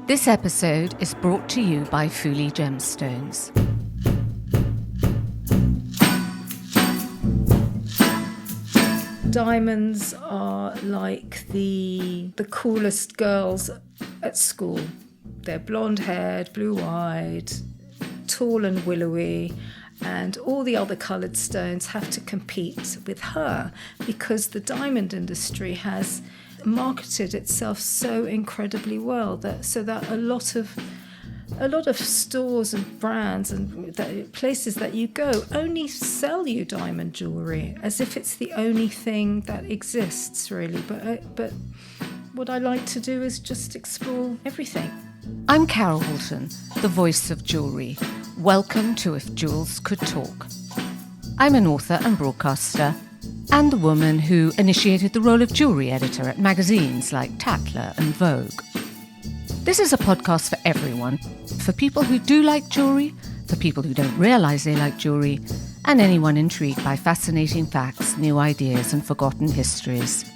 This episode is brought to you by Fuli Gemstones. Diamonds are like the coolest girls at school. They're blonde-haired, blue-eyed, tall and willowy, and all the other coloured stones have to compete with her because the diamond industry has marketed itself so incredibly well that a lot of stores and brands and places that you go only sell you diamond jewellery as if it's the only thing that exists, really. But what I like to do is just explore everything. I'm Carol Woolton, the voice of jewellery. Welcome to If Jewels Could Talk. I'm an author and broadcaster, and the woman who initiated the role of jewellery editor at magazines like Tatler and Vogue. This is a podcast for everyone, for people who do like jewellery, for people who don't realise they like jewellery, and anyone intrigued by fascinating facts, new ideas and forgotten histories.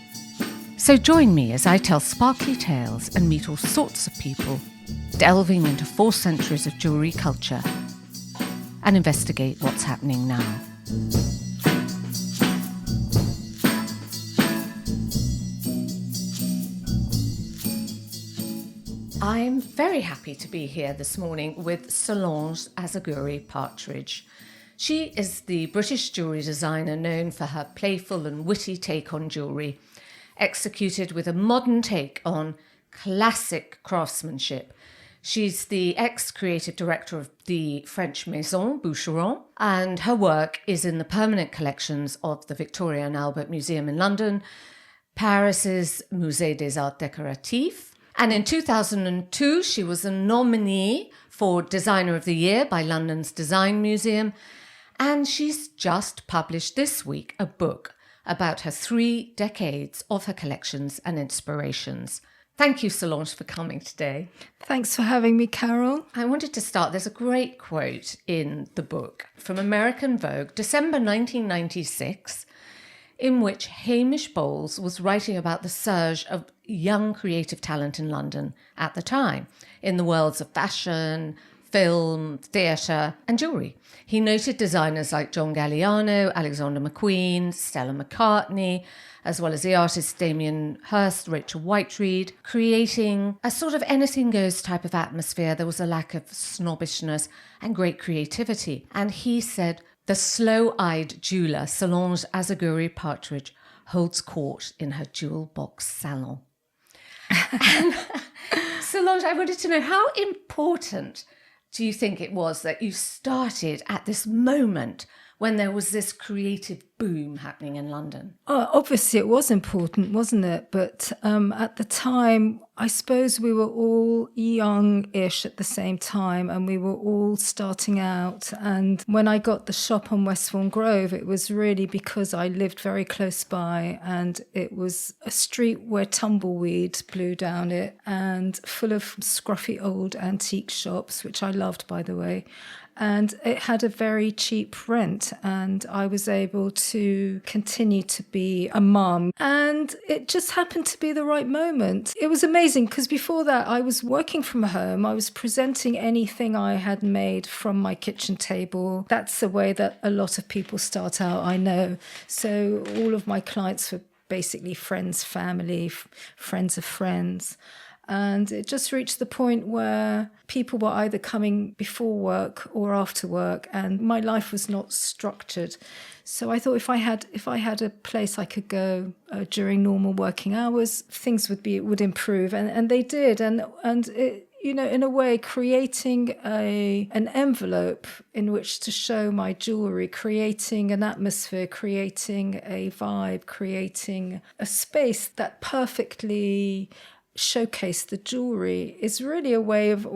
So join me as I tell sparkly tales and meet all sorts of people, delving into 4 centuries of jewellery culture and investigate what's happening now. I'm very happy to be here this morning with Solange Azagury-Partridge. She is the British jewellery designer known for her playful and witty take on jewellery, executed with a modern take on classic craftsmanship. She's the ex-creative director of the French Maison Boucheron, and her work is in the permanent collections of the Victoria and Albert Museum in London, Paris's Musée des Arts Décoratifs. And in 2002, she was a nominee for Designer of the Year by London's Design Museum. And she's just published this week a book about her 3 decades of her collections and inspirations. Thank you, Solange, for coming today. Thanks for having me, Carol. I wanted to start. There's a great quote in the book from American Vogue, December 1996, in which Hamish Bowles was writing about the surge of young creative talent in London at the time, in the worlds of fashion, film, theatre and jewellery. He noted designers like John Galliano, Alexander McQueen, Stella McCartney, as well as the artists Damien Hirst, Rachel Whiteread, creating a sort of anything goes type of atmosphere. There was a lack of snobbishness and great creativity. And he said, the slow-eyed jeweller Solange Azagury-Partridge holds court in her jewel box salon. Solange, I wanted to know, how important do you think it was that you started at this moment when there was this creative boom happening in London? Obviously, it was important, wasn't it? But at the time, I suppose we were all young-ish at the same time, and we were all starting out. And when I got the shop on Westbourne Grove, it was really because I lived very close by, and it was a street where tumbleweed blew down it, and full of scruffy old antique shops, which I loved, by the way. And it had a very cheap rent, and I was able to continue to be a mum. And it just happened to be the right moment. It was amazing because before that I was working from home. I was presenting anything I had made from my kitchen table. That's the way that a lot of people start out, I know. So all of my clients were basically friends, family, friends of friends. And it just reached the point where people were either coming before work or after work, and my life was not structured. So I thought if I had a place I could go during normal working hours, things would improve, and they did. And it, you know, in a way, creating an envelope in which to show my jewellery, creating an atmosphere, creating a vibe, creating a space that perfectly showcase the jewellery is really a way of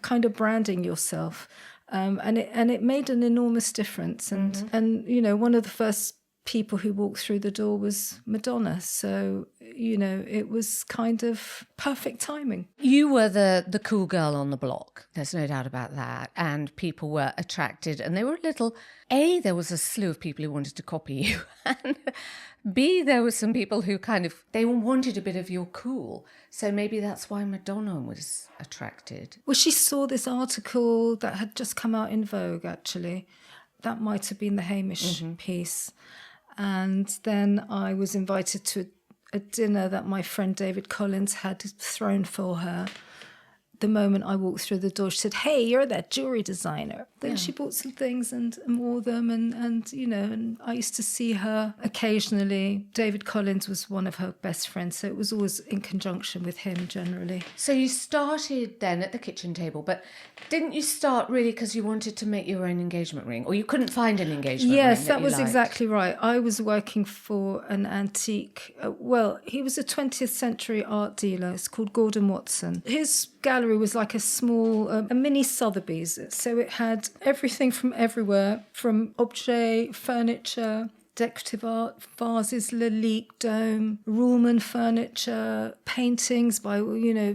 kind of branding yourself, and it made an enormous difference. And you know, one of the first people who walked through the door was Madonna. So, it was kind of perfect timing. You were the cool girl on the block. There's no doubt about that. And people were attracted, and they were a little... A, there was a slew of people who wanted to copy you. And B, there were some people who they wanted a bit of your cool. So maybe that's why Madonna was attracted. Well, she saw this article that had just come out in Vogue, actually. That might have been the Hamish piece. And then I was invited to a dinner that my friend David Collins had thrown for her. The moment I walked through the door, she said, "Hey, you're that jewellery designer." Then she bought some things and wore them, and I used to see her occasionally. David Collins was one of her best friends, so it was always in conjunction with him generally. So you started then at the kitchen table, but didn't you start really because you wanted to make your own engagement ring, or you couldn't find an engagement ring? Yes, that was exactly right. I was working for an antique, he was a 20th century art dealer. It's called Gordon Watson. His gallery was like a small, a mini Sotheby's. So it had everything from everywhere, from objet, furniture, decorative art, vases, Lalique, dome, Ruhlmann furniture, paintings by,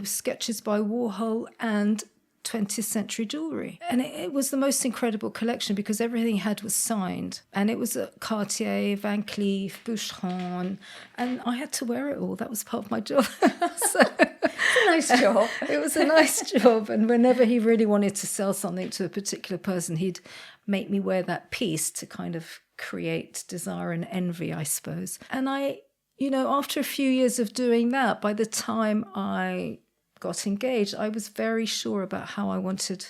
sketches by Warhol, and 20th century jewellery. And it was the most incredible collection because everything he had was signed. And it was at Cartier, Van Cleef, Boucheron, and I had to wear it all. That was part of my job. So, it's a nice job. It was a nice job. And whenever he really wanted to sell something to a particular person, he'd make me wear that piece to kind of create desire and envy, I suppose. And after a few years of doing that, by the time I got engaged, I was very sure about how I wanted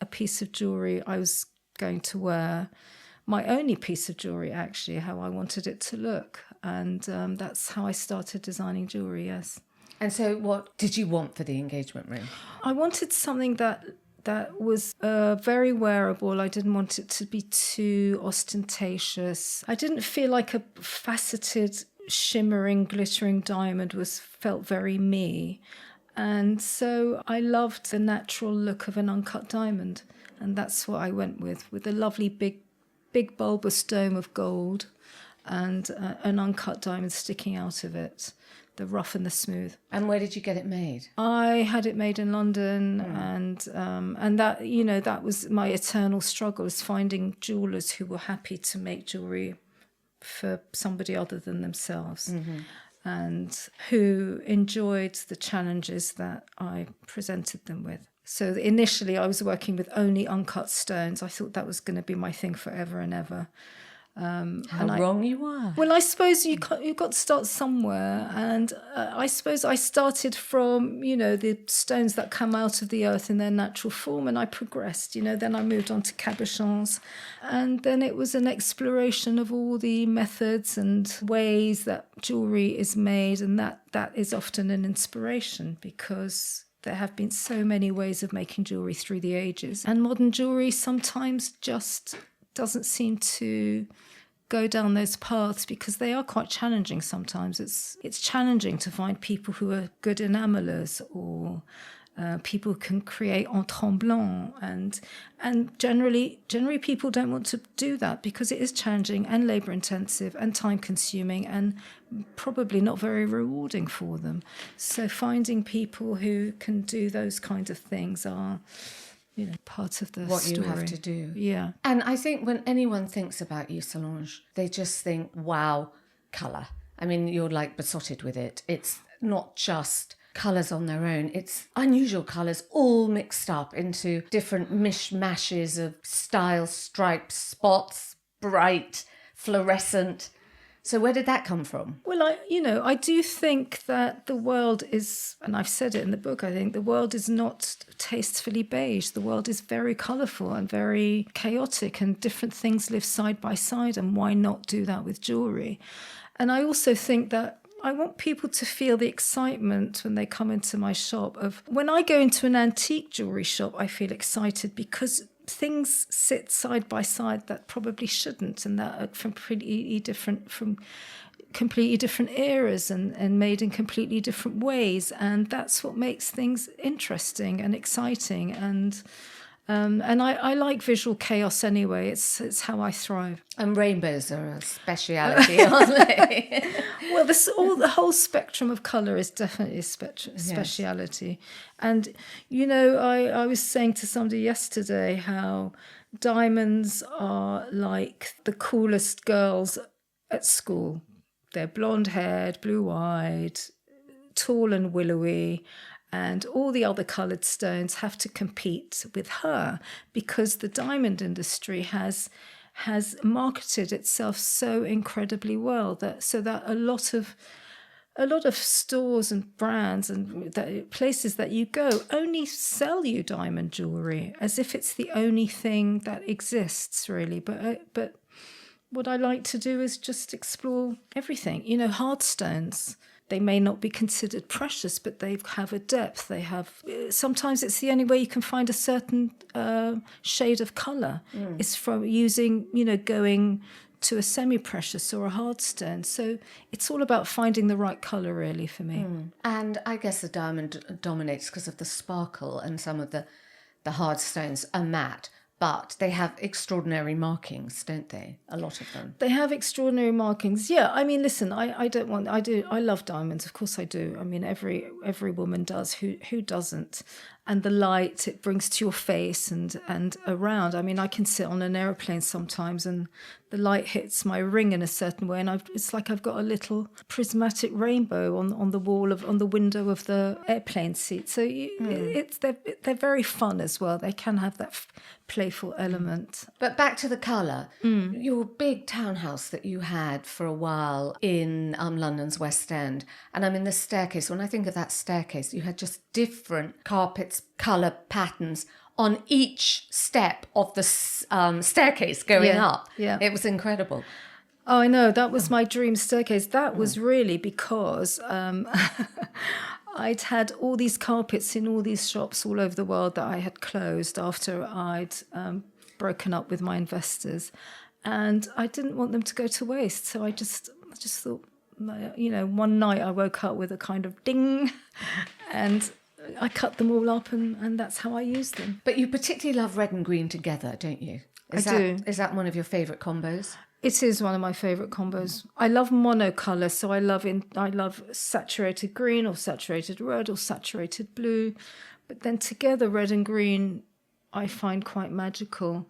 a piece of jewellery I was going to wear. My only piece of jewellery, actually, how I wanted it to look. And that's how I started designing jewellery, yes. And so what did you want for the engagement ring? I wanted something that was very wearable. I didn't want it to be too ostentatious. I didn't feel like a faceted, shimmering, glittering diamond felt very me. And so I loved the natural look of an uncut diamond. And that's what I went with a lovely big bulbous dome of gold and an uncut diamond sticking out of it, the rough and the smooth. And where did you get it made? I had it made in London, and that, that was my eternal struggle, is finding jewellers who were happy to make jewellery for somebody other than themselves. And who enjoyed the challenges that I presented them with. So initially I was working with only uncut stones. I thought that was going to be my thing forever and ever. How wrong you were. Well, I suppose you've got to start somewhere. And I suppose I started from, the stones that come out of the earth in their natural form, and I progressed. Then I moved on to cabochons. And then it was an exploration of all the methods and ways that jewellery is made. And that is often an inspiration, because there have been so many ways of making jewellery through the ages. And modern jewellery sometimes just doesn't seem to go down those paths, because they are quite challenging sometimes. It's challenging to find people who are good enamelers, or people who can create en tremblant, and generally people don't want to do that because it is challenging and labour intensive and time consuming and probably not very rewarding for them. So finding people who can do those kinds of things are part of the what story. You have to do. Yeah. And I think when anyone thinks about you, Solange, they just think, wow, colour. I mean, you're like besotted with it. It's not just colours on their own. It's unusual colours all mixed up into different mishmashes of styles, stripes, spots, bright, fluorescent. So where did that come from? Well, I do think that the world is, and I've said it in the book, I think the world is not tastefully beige. The world is very colourful and very chaotic, and different things live side by side, and why not do that with jewellery? And I also think that I want people to feel the excitement when they come into my shop. Of when I go into an antique jewellery shop, I feel excited because things sit side by side that probably shouldn't, and that are from completely different eras and made in completely different ways. And that's what makes things interesting and exciting. And And I like visual chaos anyway. It's how I thrive. And rainbows are a speciality, aren't they? Well, the whole spectrum of colour is definitely a speciality. And, I was saying to somebody yesterday how diamonds are like the coolest girls at school. They're blonde-haired, blue-eyed, tall and willowy, and all the other coloured stones have to compete with her because the diamond industry has marketed itself so incredibly well that a lot of stores and brands and places that you go only sell you diamond jewellery as if it's the only thing that exists, really. But what I like to do is just explore everything. Hard stones, they may not be considered precious, but they have a depth. They have. Sometimes it's the only way you can find a certain shade of colour is from using, going to a semi-precious or a hard stone. So it's all about finding the right colour, really, for me. And I guess the diamond dominates because of the sparkle, and some of the hard stones are matte. But they have extraordinary markings, don't they? A lot of them. They have extraordinary markings. Yeah, I mean, listen, I love diamonds, of course I do. I mean, every woman does. Who doesn't? And the light it brings to your face and around. I mean, I can sit on an aeroplane sometimes and the light hits my ring in a certain way, and it's like I've got a little prismatic rainbow on the window of the airplane seat. So they're very fun as well. They can have that playful element. But back to the colour, your big townhouse that you had for a while in London's West End, and I mean the staircase. When I think of that staircase, you had just different carpets, colour patterns on each step of the staircase going up. Yeah. It was incredible. Oh, I know. That was my dream staircase. That was really because I'd had all these carpets in all these shops all over the world that I had closed after I'd broken up with my investors. And I didn't want them to go to waste. So I just thought, one night I woke up with a kind of ding and I cut them all up and that's how I used them. But you particularly love red and green together, don't you? I do. Is that one of your favourite combos? It is one of my favourite combos. I love monocolour, so I love saturated green or saturated red or saturated blue. But then together, red and green, I find quite magical.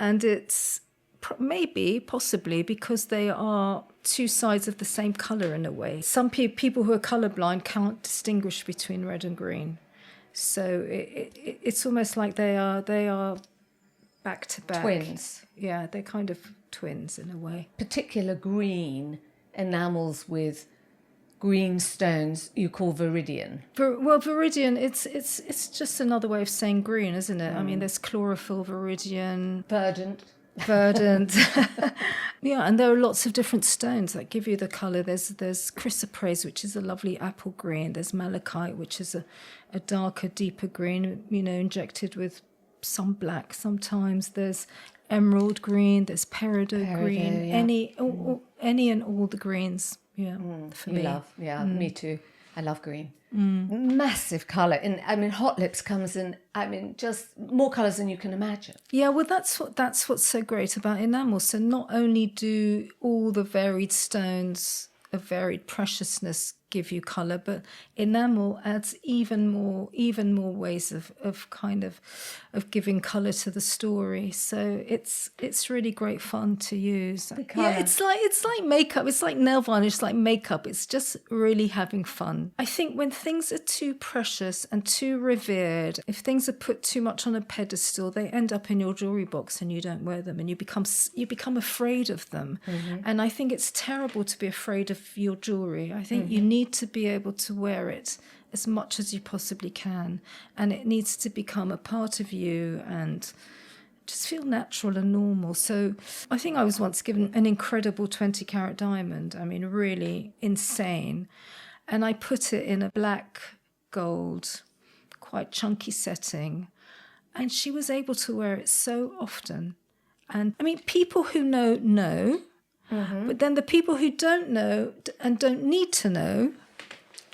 And it's possibly, because they are two sides of the same colour in a way. Some people who are colourblind can't distinguish between red and green. So it's almost like they are back to back. Twins. Yeah, they're kind of twins in a way. Particular green enamels with green stones you call viridian. Well, viridian, it's just another way of saying green, isn't it? I mean, there's chlorophyll viridian. Verdant. Yeah, and there are lots of different stones that give you the colour. There's chrysoprase, which is a lovely apple green. There's malachite, which is a darker, deeper green, injected with some black sometimes. There's emerald green, there's peridot green, yeah. Any and all the greens, for me. Me too. I love green. Massive colour. And Hot Lips comes in, just more colours than you can imagine. Yeah, well, that's what's so great about enamel. So not only do all the varied stones of varied preciousness give you colour, but enamel adds even more ways of giving colour to the story. So it's really great fun to use. Yeah, it's like makeup. It's like nail varnish. It's like makeup. It's just really having fun. I think when things are too precious and too revered, if things are put too much on a pedestal, they end up in your jewellery box and you don't wear them, and you become afraid of them. Mm-hmm. And I think it's terrible to be afraid of your jewellery. I think you need to be able to wear it as much as you possibly can, and it needs to become a part of you and just feel natural and normal. So I think I was once given an incredible 20-carat diamond, really insane, and I put it in a black gold, quite chunky setting, and she was able to wear it so often. And people who know, but then the people who don't know and don't need to know,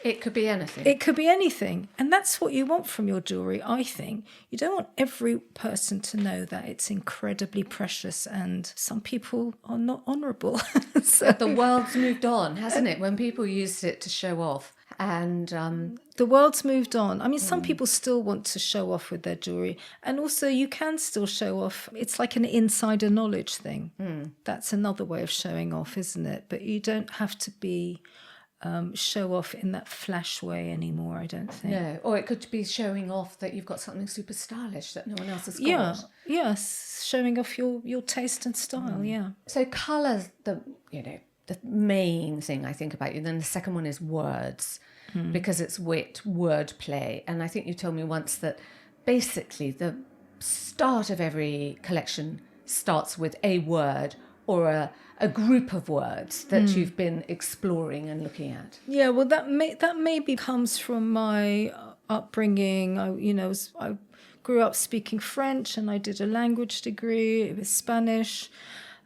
It could be anything. It could be anything. And that's what you want from your jewellery, I think. You don't want every person to know that it's incredibly precious, and some people are not honourable. So the world's moved on, hasn't it? When people used it to show off. And the world's moved on. I mean, some people still want to show off with their jewellery. And also you can still show off. It's like an insider knowledge thing. That's another way of showing off, isn't it? But you don't have to be... show off in that flash way anymore, I don't think. No, or it could be showing off that you've got something super stylish that no one else has got. Yes, showing off your taste and style, yeah. So colour's the main thing I think about you. Then the second one is words, because it's wit, wordplay. And I think you told me once that basically the start of every collection starts with a word or a group of words that you've been exploring and looking at. Yeah, well, that maybe comes from my upbringing. I grew up speaking French, and I did a language degree. It was Spanish.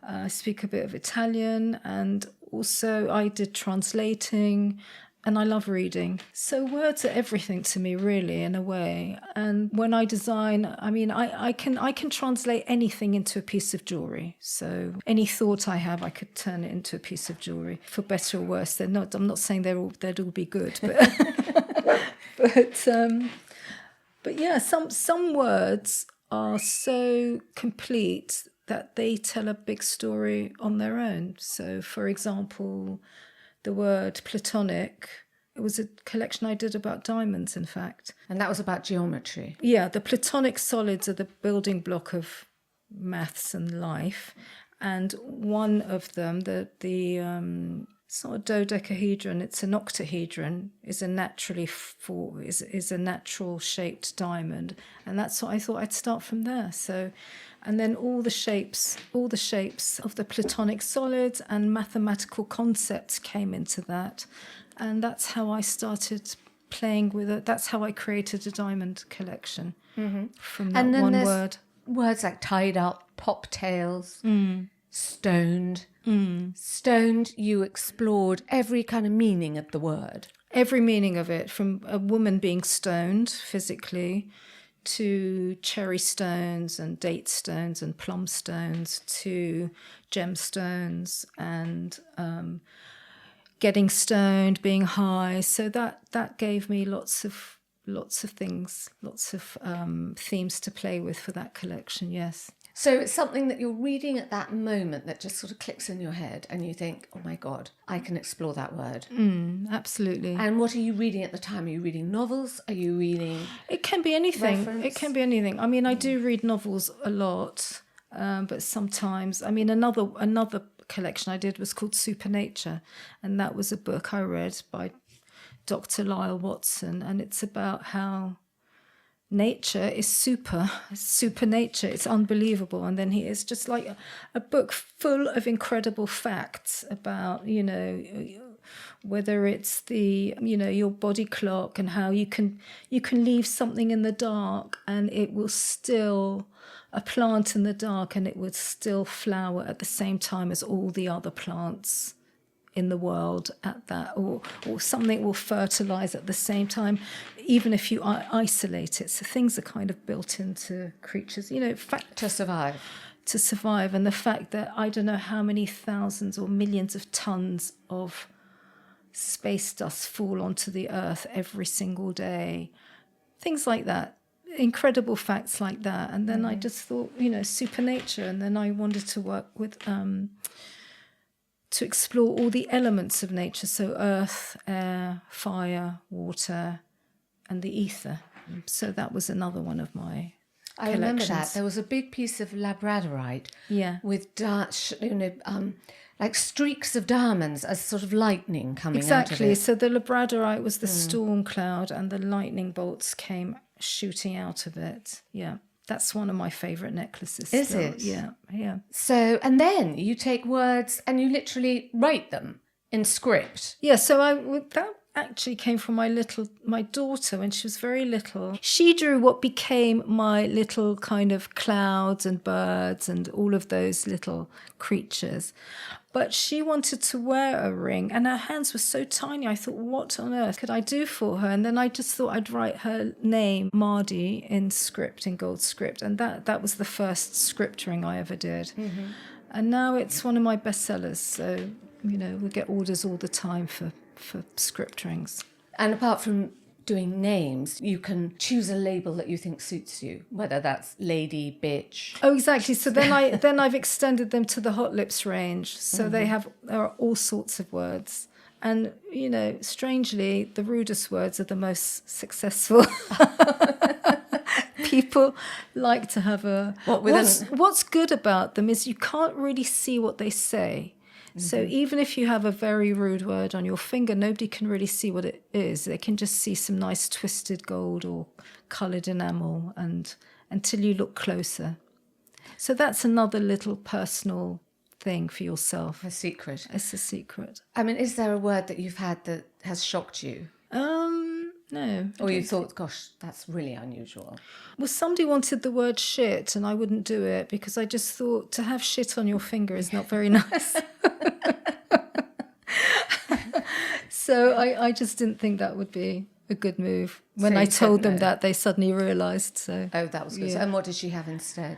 I speak a bit of Italian, and also I did translating. And I love reading. So words are everything to me, really, in a way. And when I design, I mean, I can translate anything into a piece of jewellery. So any thought I have, I could turn it into a piece of jewellery, for better or worse. I'm not saying they'd all be good, but yeah, some words are so complete that they tell a big story on their own. So, for example, the word platonic, it was a collection I did about diamonds, in fact. And that was about geometry. Yeah, the platonic solids are the building block of maths and life. And one of them, it's not a dodecahedron, it's an octahedron, is a natural shaped diamond. And that's what I thought I'd start from there. So, and then all the shapes of the platonic solids and mathematical concepts came into that. And that's how I started playing with it. That's how I created a diamond collection from that one word. Words like tied up, pop tails, stoned. Stoned, you explored every kind of meaning of the word. Every meaning of it, from a woman being stoned physically to cherry stones and date stones and plum stones to gemstones and getting stoned, being high. So that gave me lots of things, lots of themes to play with for that collection, yes. So it's something that you're reading at that moment that just sort of clicks in your head and you think, oh my God, I can explore that word. Absolutely. And what are you reading at the time? Are you reading novels? Are you reading... It can be anything. Reference? It can be anything. I mean, I do read novels a lot, but sometimes... I mean, another collection I did was called Supernature, and that was a book I read by Dr. Lyle Watson, and it's about how... nature is super nature. It's unbelievable. And then it's just like a book full of incredible facts about, whether it's your body clock and how you can leave something in the dark and it will still, a plant in the dark and it would still flower at the same time as all the other plants in the world at that, or something will fertilize at the same time, even if you isolate it. So things are kind of built into creatures, to survive. And the fact that I don't know how many thousands or millions of tons of space dust fall onto the earth every single day, things like that, incredible facts like that. And then I just thought, supernature, and then I wanted to work with to explore all the elements of nature, so earth, air, fire, water, and the ether. So that was another one of my collections. I remember that. There was a big piece of labradorite with like streaks of diamonds as sort of lightning coming out of it. Exactly. So the labradorite was the storm cloud and the lightning bolts came shooting out of it. Yeah. That's one of my favourite necklaces. Is it? Yeah. So, and then you take words and you literally write them in script. Yeah, so actually came from my daughter when she was very little. She drew what became my little kind of clouds and birds and all of those little creatures. But she wanted to wear a ring, and her hands were so tiny. I thought, what on earth could I do for her? And then I just thought I'd write her name, Mardi, in gold script. And that was the first script ring I ever did. Mm-hmm. And now it's one of my bestsellers. So, we get orders all the time for script rings. And apart from doing names, you can choose a label that you think suits you, whether that's lady, bitch. Oh, exactly. So then I've extended them to the Hot Lips range. So there are all sorts of words. And, strangely, the rudest words are the most successful. People like to have what's good about them is you can't really see what they say. So even if you have a very rude word on your finger, nobody can really see what it is. They can just see some nice twisted gold or coloured enamel and until you look closer. So that's another little personal thing for yourself. A secret. It's a secret. I mean, is there a word that you've had that has shocked you? No. Or you thought, gosh, that's really unusual? Well, somebody wanted the word shit and I wouldn't do it because I just thought to have shit on your finger is not very nice. So I just didn't think that would be a good move. When I told them that, they suddenly realised. So. Oh, that was good. Yeah. And what did she have instead?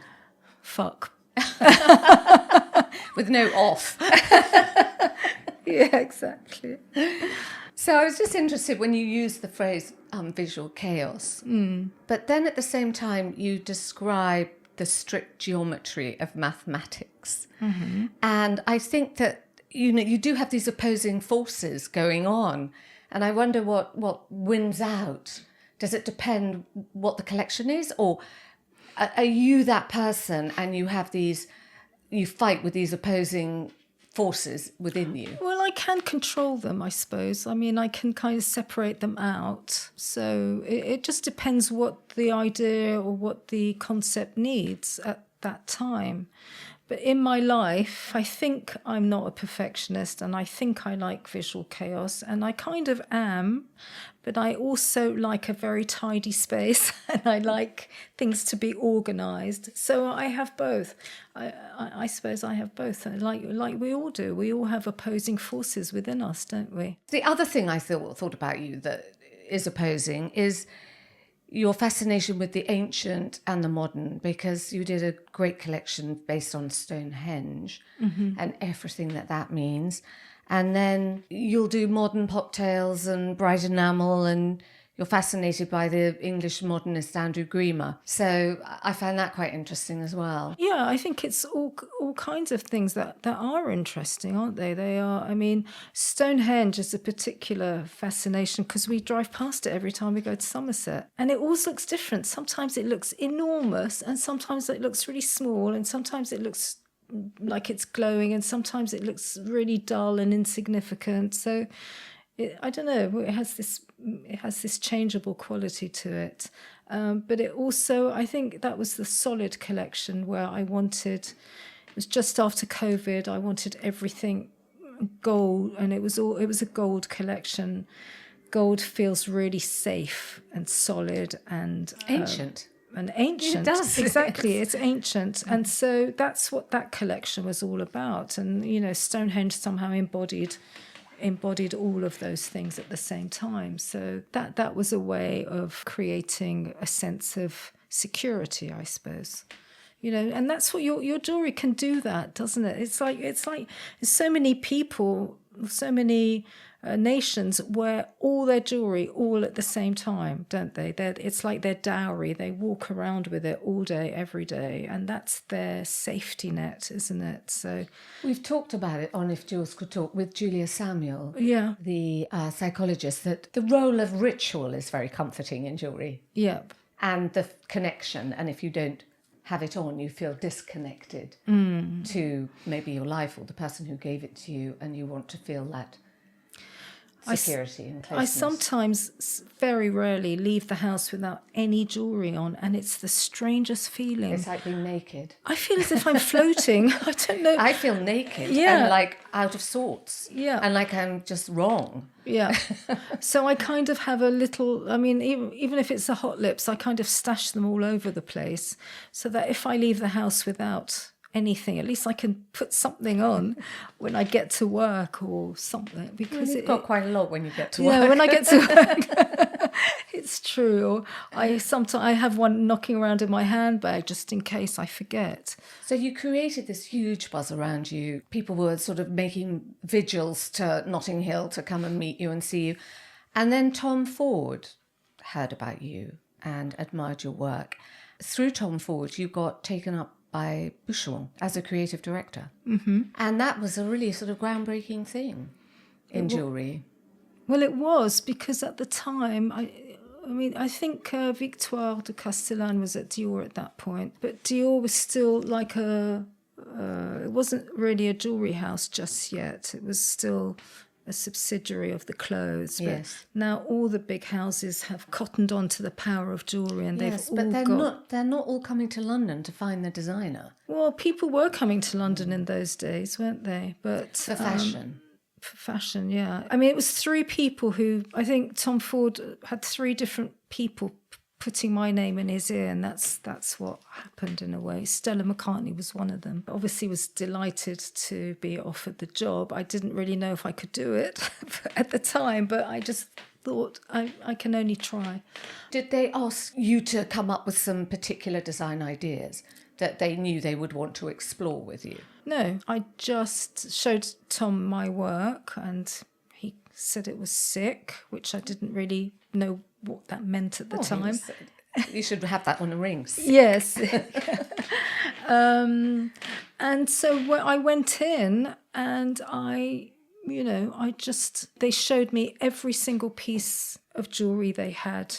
Fuck. With no off. Yeah, exactly. So I was just interested when you used the phrase visual chaos. But then at the same time, you describe the strict geometry of mathematics. Mm-hmm. And I think that, you do have these opposing forces going on. And I wonder what wins out. Does it depend what the collection is? Or are you that person and you fight with these opposing forces within you? Well, I can control them, I suppose. I mean, I can kind of separate them out. So it just depends what the idea or what the concept needs at that time. But in my life, I think I'm not a perfectionist and I think I like visual chaos, and I kind of am, but I also like a very tidy space and I like things to be organised. So I have both. I suppose I have both. Like we all do. We all have opposing forces within us, don't we? The other thing I thought about you that is opposing is your fascination with the ancient and the modern, because you did a great collection based on Stonehenge and everything that means. And then you'll do modern poptails and bright enamel, and you're fascinated by the English modernist Andrew Grima. So I found that quite interesting as well. Yeah, I think it's all kinds of things that are interesting, aren't they? They are, I mean, Stonehenge is a particular fascination because we drive past it every time we go to Somerset. And it always looks different. Sometimes it looks enormous and sometimes it looks really small and sometimes it looks like it's glowing and sometimes it looks really dull and insignificant. So I don't know, it has this changeable quality to it. But it also, I think that was the solid collection where I wanted, it was just after COVID, I wanted everything gold, and it was a gold collection. Gold feels really safe and solid and ancient. And ancient. It does. Exactly, it's ancient. And so that's what that collection was all about. And, Stonehenge somehow embodied all of those things at the same time. So that was a way of creating a sense of security, I suppose. And that's what your jewelry can do, that, doesn't it? It's like there's so many people, so many nations wear all their jewelry all at the same time, don't they? It's like their dowry. They walk around with it all day, every day, and that's their safety net, isn't it? So we've talked about it on If Jewels Could Talk with Julia Samuel, the psychologist, that the role of ritual is very comforting in jewelry. Yep. And the connection, and if you don't have it on, you feel disconnected to maybe your life or the person who gave it to you, and you want to feel that. security and I closeness. sometimes, very rarely, leave the house without any jewellery on, and it's the strangest feeling. It's like being naked. I feel as if I'm floating. I don't know. I feel naked Yeah. and like out of sorts. Yeah. And like I'm just wrong. Yeah. So I kind of have a little, I mean, even if it's a hot lips, I kind of stash them all over the place so that if I leave the house without anything, at least I can put something on when I get to work or something. Because You've got quite a lot when you get to work. Yeah, when I get to work, it's true. Or I have one knocking around in my handbag just in case I forget. So you created this huge buzz around you. People were sort of making vigils to Notting Hill to come and meet you and see you. And then Tom Ford heard about you and admired your work. Through Tom Ford, you got taken up by Boucheron as a creative director. Mm-hmm. And that was a really sort of groundbreaking thing in jewellery. Well, it was, because at the time, I think Victoire de Castellane was at Dior at that point, but Dior was still like it wasn't really a jewellery house just yet. It was still a subsidiary of the clothes. But yes. Now all the big houses have cottoned on to the power of jewellery, and yes, they've but all they're not all coming to London to find the designer. Well, people were coming to London in those days, weren't they? But For fashion. For fashion, yeah. I mean, it was three people who, I think Tom Ford had three different people putting my name in his ear, and that's what happened in a way. Stella McCartney was one of them. Obviously was delighted to be offered the job. I didn't really know if I could do it at the time, but I just thought I can only try. Did they ask you to come up with some particular design ideas that they knew they would want to explore with you? No, I just showed Tom my work and he said it was sick, which I didn't really know what that meant at the time. You should have that on the rings. Yes. And so I went in and they showed me every single piece of jewellery they had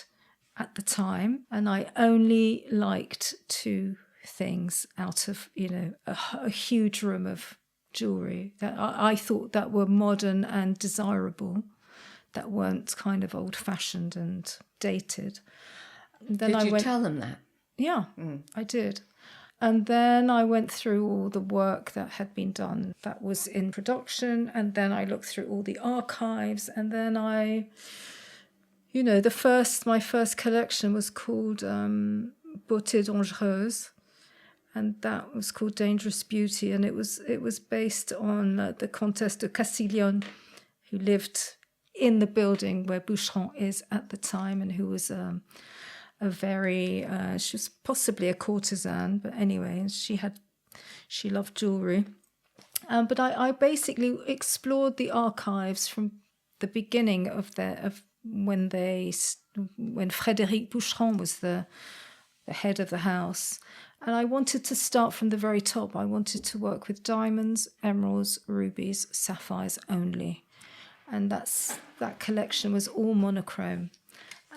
at the time. And I only liked two things out of, a huge room of jewellery that I thought that were modern and desirable, that weren't kind of old-fashioned and dated. Then Did you tell them that? Yeah, I did. And then I went through all the work that had been done that was in production, and then I looked through all the archives, and then my first collection was called Beauté Dangereuse, and that was called Dangerous Beauty, and it was based on the Comtesse de Castiglione, who lived in the building where Boucheron is at the time, and who was she was possibly a courtesan, but anyway, she loved jewellery. But I basically explored the archives from the beginning of when Frédéric Boucheron was the head of the house. And I wanted to start from the very top. I wanted to work with diamonds, emeralds, rubies, sapphires only. And that collection was all monochrome.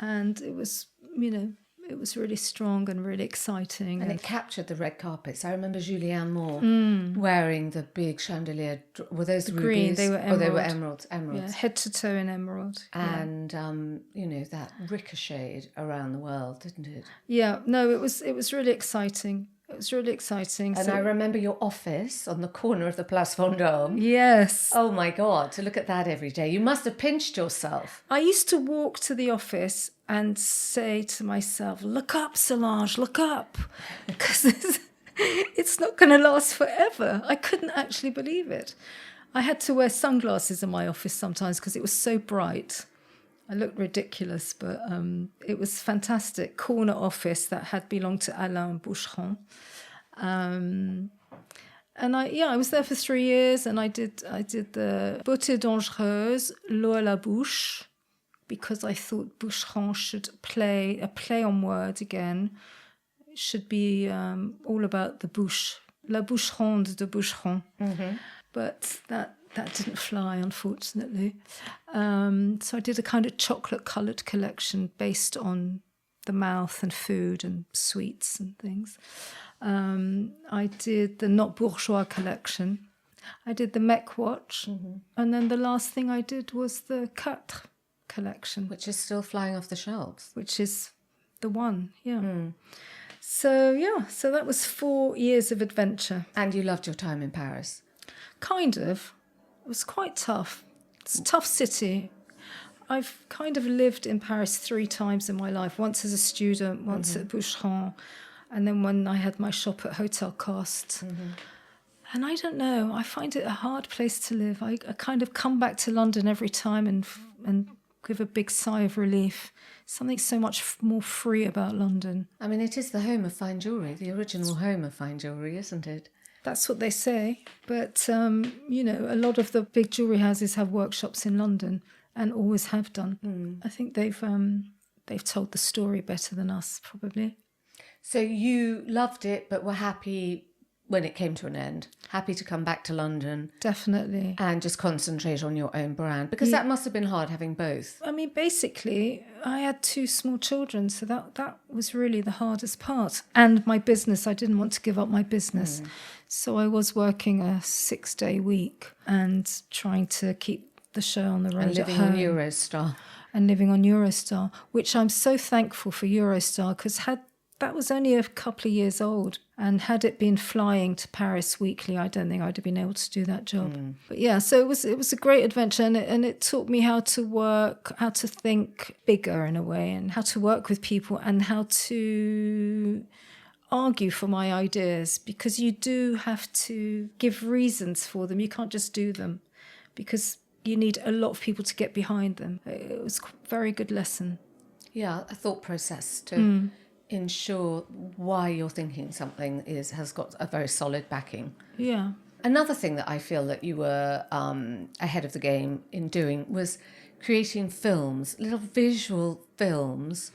And it was, it was really strong and really exciting. And it captured the red carpets. I remember Julianne Moore wearing the big chandelier. Were those rubies? Green, they were emerald. Oh, they were emeralds. Yeah, head to toe in emerald. And, that ricocheted around the world, didn't it? Yeah, no, it was really exciting. It was really exciting. And I remember your office on the corner of the Place Vendôme. Yes. Oh, my God, to look at that every day. You must have pinched yourself. I used to walk to the office and say to myself, look up, Solange, look up. Because it's not going to last forever. I couldn't actually believe it. I had to wear sunglasses in my office sometimes because it was so bright. I looked ridiculous, but it was fantastic. Corner office that had belonged to Alain Boucheron. And I was there for 3 years, and I did the Beauté Dangereuse, L'eau à la bouche, because I thought Boucheron should play on word again. It should be all about the bouche, la bouche ronde de Boucheron. Mm-hmm. But that didn't fly, unfortunately. So I did a kind of chocolate-coloured collection based on the mouth and food and sweets and things. I did the Not Bourgeois collection. I did the Mech watch. And then the last thing I did was the Quatre collection. Which is still flying off the shelves. Which is the one, yeah. So that was 4 years of adventure. And you loved your time in Paris? Kind of. It was quite tough. It's a tough city. I've kind of lived in Paris 3 times in my life. Once as a student, once at Boucheron, and then when I had my shop at Hotel Coste. And I don't know, I find it a hard place to live. I kind of come back to London every time and give a big sigh of relief. Something so much more free about London. I mean, it is the home of fine jewellery, the original home of fine jewellery, isn't it? That's what they say. But, a lot of the big jewellery houses have workshops in London and always have done. I think they've told the story better than us, probably. So you loved it, but were happy when it came to an end? Happy to come back to London? Definitely. And just concentrate on your own brand? Because that must have been hard, having both. I mean, basically, I had 2 small children, so that was really the hardest part. And my business, I didn't want to give up my business. So I was working a 6-day week and trying to keep the show on the road And living on Eurostar. And living on Eurostar, which I'm so thankful for Eurostar, because that was only a couple of years old. And had it been flying to Paris weekly, I don't think I'd have been able to do that job. But yeah, so it was a great adventure, and it taught me how to work, how to think bigger in a way, and how to work with people, and how to argue for my ideas, because you do have to give reasons for them. You can't just do them, because you need a lot of people to get behind them. It was a very good lesson. Yeah, a thought process to ensure why you're thinking something has got a very solid backing. Yeah. Another thing that I feel that you were ahead of the game in doing was creating films, little visual films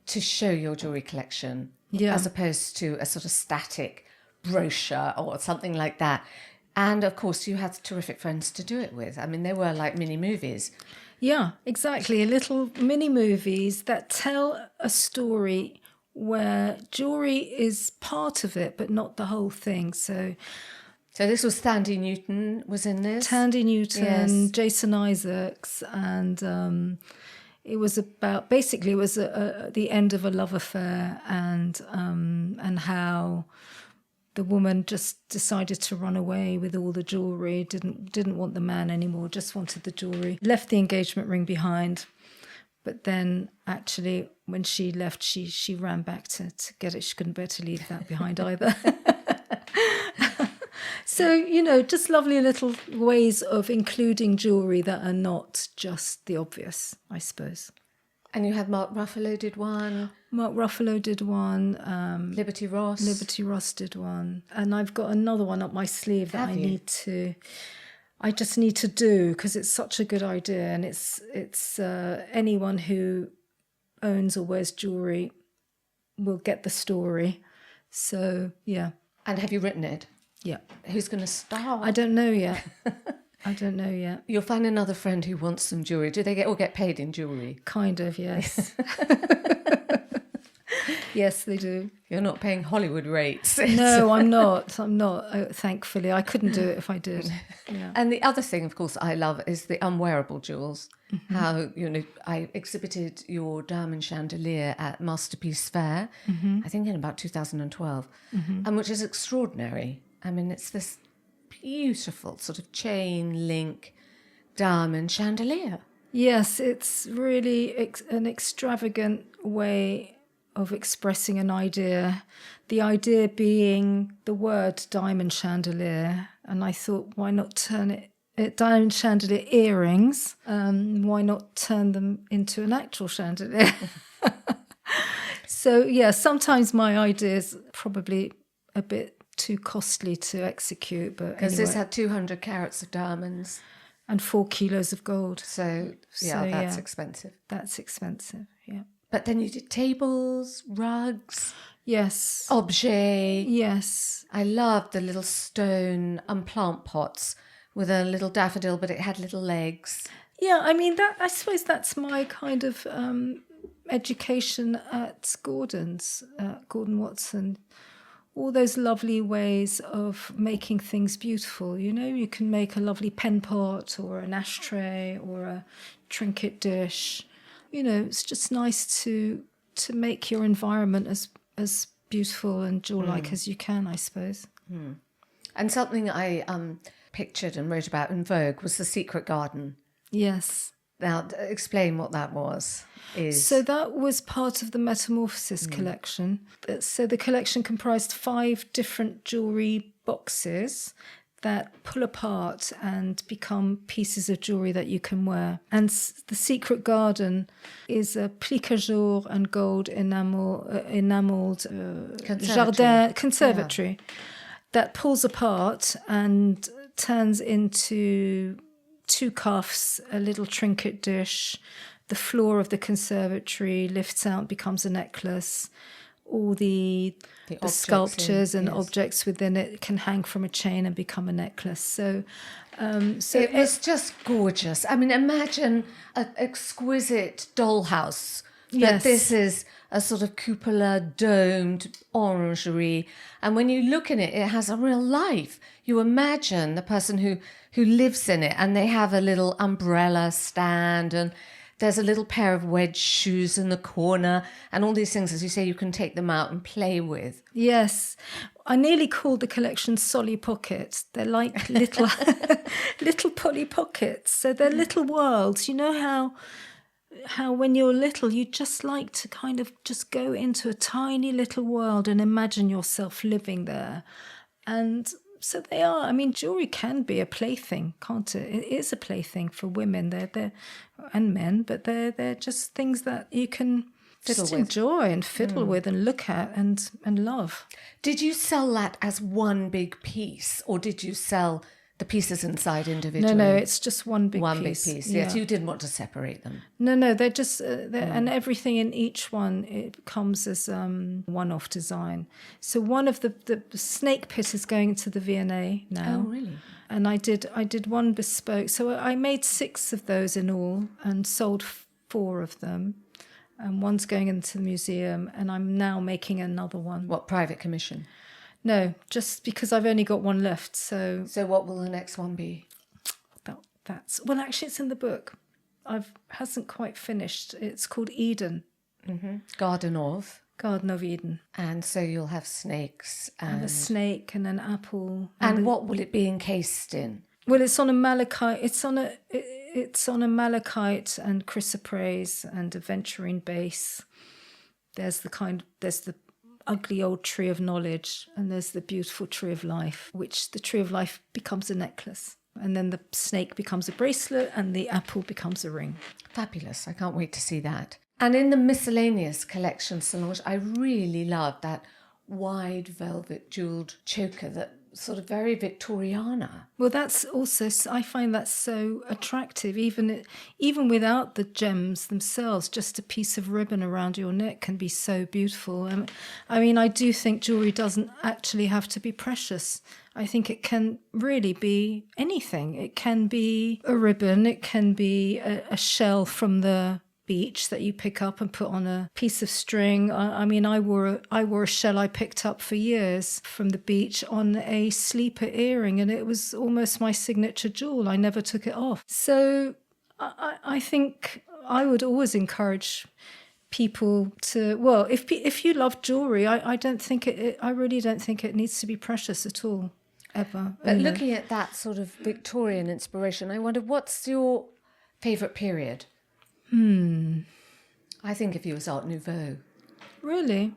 to show your jewellery collection, as opposed to a sort of static brochure or something like that. And of course, you had terrific friends to do it with. I mean, they were like mini movies. Yeah, exactly. Little mini movies that tell a story where jewellery is part of it, but not the whole thing. So this was Thandie Newton was in this? Thandie Newton, Jason Isaacs, and it was about, basically it was the end of a love affair, and how the woman just decided to run away with all the jewellery, didn't want the man anymore, just wanted the jewellery, left the engagement ring behind. But then actually when she left, she ran back to get it. She couldn't bear to leave that behind either. So, just lovely little ways of including jewellery that are not just the obvious, I suppose. And you had Mark Ruffalo did one. Mark Ruffalo did one. Liberty Ross. Liberty Ross did one. And I've got another one up my sleeve that I just need to do, because it's such a good idea, and it's anyone who owns or wears jewellery will get the story. So, yeah. And have you written it? Yeah. Who's going to star? I don't know yet. You'll find another friend who wants some jewellery. Do they get paid in jewellery? Kind of, yes. Yes, they do. You're not paying Hollywood rates. No, I'm not. Thankfully. I couldn't do it if I did. Yeah. And the other thing, of course, I love is the unwearable jewels. Mm-hmm. How, I exhibited your diamond chandelier at Masterpiece Fair, I think in about 2012, and which is extraordinary. I mean, it's this beautiful sort of chain link diamond chandelier. Yes, it's really an extravagant way of expressing an idea, the idea being the word diamond chandelier. And I thought, why not turn it diamond chandelier earrings? Why not turn them into an actual chandelier? So, yeah, sometimes my ideas probably a bit too costly to execute. Because this had 200 carats of diamonds. And 4 kilos of gold. So that's expensive. That's expensive, yeah. But then you did tables, rugs. Yes. Objets. Yes. I loved the little stone plant pots with a little daffodil, but it had little legs. Yeah, I mean, I suppose that's my kind of education at Gordon Watson all those lovely ways of making things beautiful. You know, you can make a lovely pen pot or an ashtray or a trinket dish. You know, it's just nice to make your environment as beautiful and jewel-like as you can, I suppose. And something I pictured and wrote about in Vogue was the secret garden. Yes. Now, explain what that was. So that was part of the Metamorphosis collection. So the collection comprised 5 different jewellery boxes that pull apart and become pieces of jewellery that you can wear. And the Secret Garden is a plique à jour and gold enamelled conservatory that pulls apart and turns into 2 cuffs, a little trinket dish. The floor of the conservatory lifts out, becomes a necklace. All the sculptures and objects within it can hang from a chain and become a necklace. So it was just gorgeous. I mean, imagine an exquisite dollhouse. But this is a sort of cupola domed orangery. And when you look in it, it has a real life. You imagine the person who lives in it, and they have a little umbrella stand, and there's a little pair of wedge shoes in the corner, and all these things, as you say, you can take them out and play with. Yes. I nearly called the collection Solly Pockets. They're like little little Polly Pockets. So they're little worlds. You know how when you're little, you just like to kind of just go into a tiny little world and imagine yourself living there. And so they are. I mean, jewellery can be a plaything, can't it? It is a plaything for women. They're and men, but they're just things that you can just enjoy and fiddle with and look at and love. Did you sell that as one big piece, or did you sell the pieces inside individually? No, it's just one big piece. One big piece, yes. You didn't want to separate them. No, they're just, and everything in each one, it comes as one-off design. So one of the snake pit is going to the V&A now. Oh, really? And I did one bespoke. So I made 6 of those in all and sold 4 of them. And one's going into the museum, and I'm now making another one. What, private commission? No, just because I've only got one left. So what will the next one be? Well, actually, it's in the book. Hasn't quite finished. It's called Eden. Mm-hmm. Garden of Eden. And so you'll have snakes and a snake and an apple. And what will it be encased in? Well, it's on a malachite. It's on a malachite and chrysoprase and aventurine base. There's the ugly old tree of knowledge, and there's the beautiful tree of life, which the tree of life becomes a necklace, and then the snake becomes a bracelet, and the apple becomes a ring. Fabulous. I can't wait to see that. And in the miscellaneous collection, Solange, I really loved that wide velvet jewelled choker, that sort of very Victoriana. Well, that's also, I find that so attractive, even without the gems themselves. Just a piece of ribbon around your neck can be so beautiful. I mean, I do think jewellery doesn't actually have to be precious. I think it can really be anything. It can be a ribbon, it can be a shell from the beach that you pick up and put on a piece of string. I mean, I wore a shell I picked up for years from the beach on a sleeper earring, and it was almost my signature jewel. I never took it off. So I think I would always encourage people to, well, if you love jewellery, I really don't think it needs to be precious at all, ever. But looking at that sort of Victorian inspiration, I wonder, what's your favourite period? I think of you as Art Nouveau. Really?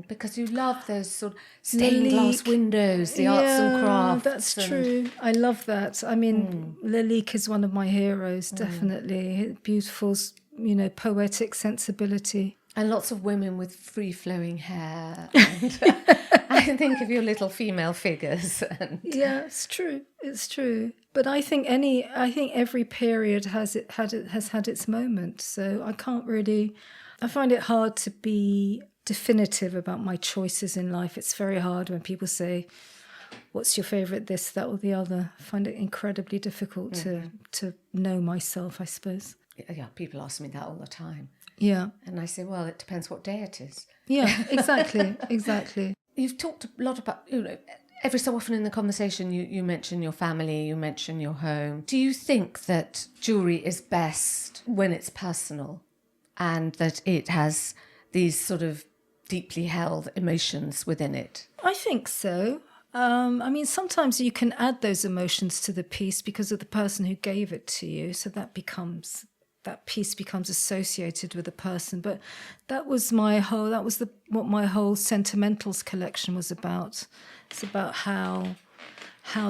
Because you love those sort of stained glass windows, the arts and crafts. That's true. I love that. I mean, Lalique is one of my heroes, definitely. Beautiful, poetic sensibility. And lots of women with free-flowing hair. And I think of your little female figures. Yeah, it's true. It's true. But I think every period has had its moment. So I find it hard to be definitive about my choices in life. It's very hard when people say, what's your favourite this, that or the other? I find it incredibly difficult to know myself, I suppose. Yeah, people ask me that all the time. Yeah. And I say, well, it depends what day it is. Yeah, exactly, exactly. you've talked a lot about, every so often in the conversation you mention your family, you mention your home. Do you think that jewellery is best when it's personal and that it has these sort of deeply held emotions within it? I think so. Sometimes you can add those emotions to the piece because of the person who gave it to you. So that piece becomes associated with a person. But what my whole sentimentals collection was about. It's about how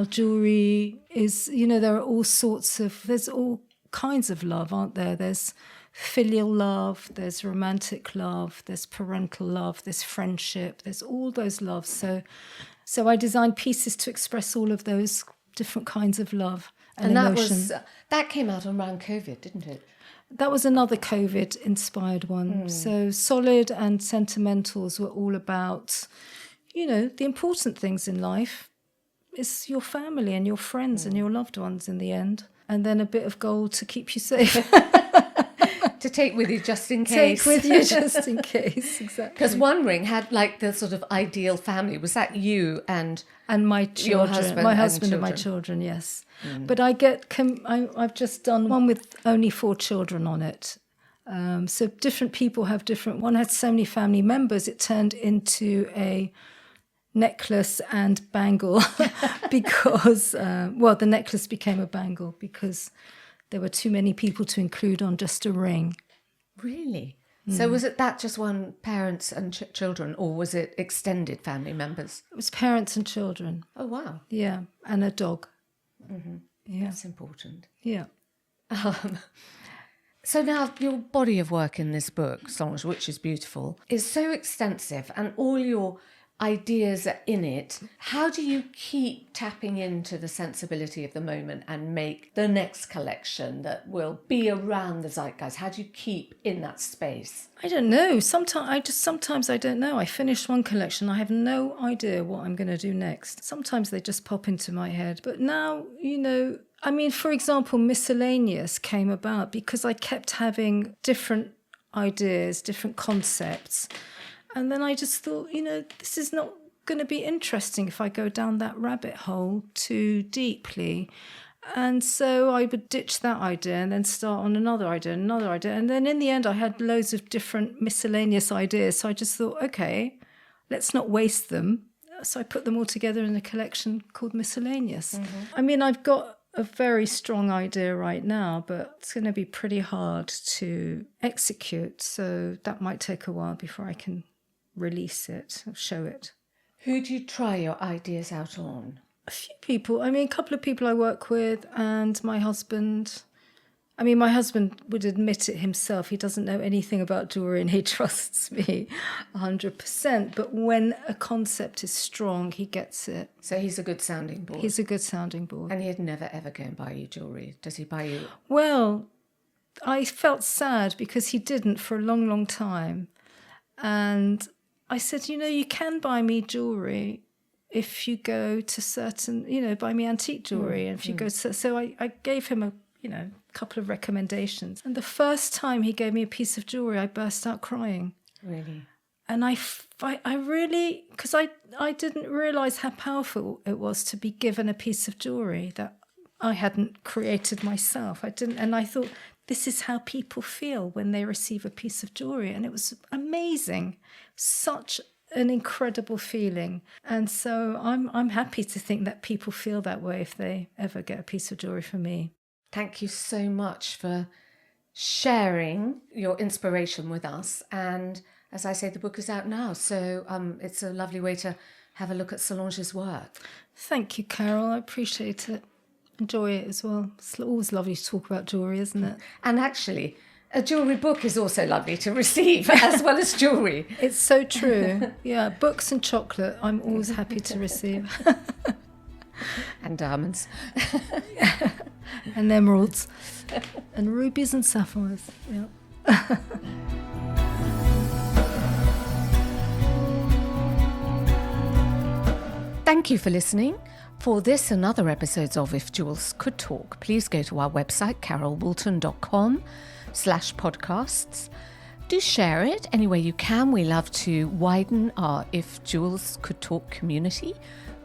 jewellery is, there are there's all kinds of love, aren't there? There's filial love, there's romantic love, there's parental love, there's friendship, there's all those loves. So I designed pieces to express all of those different kinds of love and emotion. That came out around COVID, didn't it? That was another COVID-inspired one. So Solid and Sentimentals were all about, the important things in life is your family and your friends and your loved ones in the end. And then a bit of gold to keep you safe. To take with you just in case. Exactly. Because one ring had like the sort of ideal family. Was that you and my children? Your husband, my husband and my children, yes. But I've just done one with only 4 children on it. So different people have different. One had so many family members, it turned into a necklace and bangle because, the necklace became a bangle because there were too many people to include on just a ring. Really? So was it that just one, parents and children, or was it extended family members? It was parents and children. Oh, wow. Yeah, and a dog. Mm-hmm. Yeah. That's important. Yeah. So now your body of work in this book, Solange, which is beautiful, is so extensive and all your ideas are in it. How do you keep tapping into the sensibility of the moment and make the next collection that will be around the zeitgeist? How do you keep in that space? I don't know. Sometimes I don't know. I finish one collection, I have no idea what I'm going to do next. Sometimes they just pop into my head. But now, for example, Miscellaneous came about because I kept having different ideas, different concepts. And then I just thought, this is not going to be interesting if I go down that rabbit hole too deeply. And so I would ditch that idea and then start on another idea. And then in the end, I had loads of different miscellaneous ideas. So I just thought, okay, let's not waste them. So I put them all together in a collection called Miscellaneous. Mm-hmm. I've got a very strong idea right now, but it's going to be pretty hard to execute. So that might take a while before I can release it, show it. Who do you try your ideas out on? A few people. A couple of people I work with and my husband. My husband would admit it himself. He doesn't know anything about jewellery and he trusts me 100%. But when a concept is strong, he gets it. So he's a good sounding board. He's a good sounding board. And he'd never, ever go and buy you jewellery. Does he buy you? Well, I felt sad because he didn't for a long, long time. And I said, you can buy me jewellery if you go to certain, buy me antique jewellery. And if you go to, so I gave him a couple of recommendations. And the first time he gave me a piece of jewellery, I burst out crying. Really? And I really, because I didn't realise how powerful it was to be given a piece of jewellery that I hadn't created myself. And I thought, this is how people feel when they receive a piece of jewellery. And it was amazing. Such an incredible feeling. And so I'm happy to think that people feel that way if they ever get a piece of jewellery from me. Thank you so much for sharing your inspiration with us. And as I say, the book is out now. So it's a lovely way to have a look at Solange's work. Thank you, Carol. I appreciate it. Enjoy it as well. It's always lovely to talk about jewellery, isn't it? And actually, a jewellery book is also lovely to receive as well as jewellery. It's so true. Yeah, books and chocolate, I'm always happy to receive. And diamonds. And emeralds. And rubies and sapphires. Yeah. Thank you for listening. For this and other episodes of If Jewels Could Talk, please go to our website, carolwoolton.com/podcasts. Do share it any way you can. We love to widen our If Jewels Could Talk community,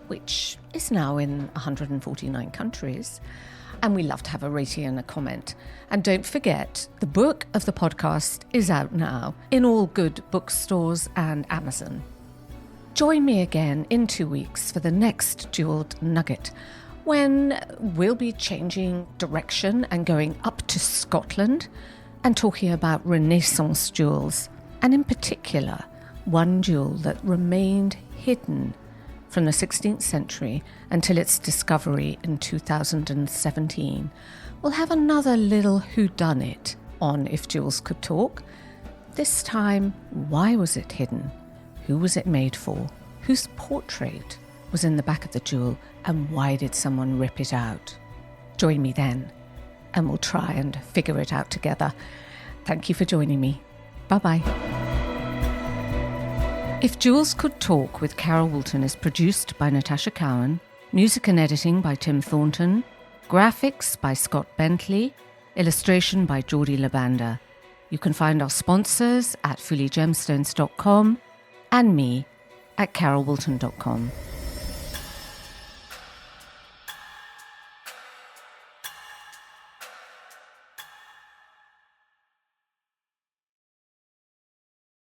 which is now in 149 countries. And we love to have a rating and a comment. And don't forget, the book of the podcast is out now in all good bookstores and Amazon. Join me again in 2 weeks for the next Jewelled Nugget, when we'll be changing direction and going up to Scotland and talking about Renaissance jewels, and in particular, one jewel that remained hidden from the 16th century until its discovery in 2017. We'll have another little whodunit on If Jewels Could Talk. This time, why was it hidden? Who was it made for? Whose portrait was in the back of the jewel? And why did someone rip it out? Join me then, and we'll try and figure it out together. Thank you for joining me. Bye-bye. If Jewels Could Talk with Carol Woolton is produced by Natasha Cowan, music and editing by Tim Thornton, graphics by Scott Bentley, illustration by Jordi Labanda. You can find our sponsors at fullygemstones.com and me at carolwoolton.com.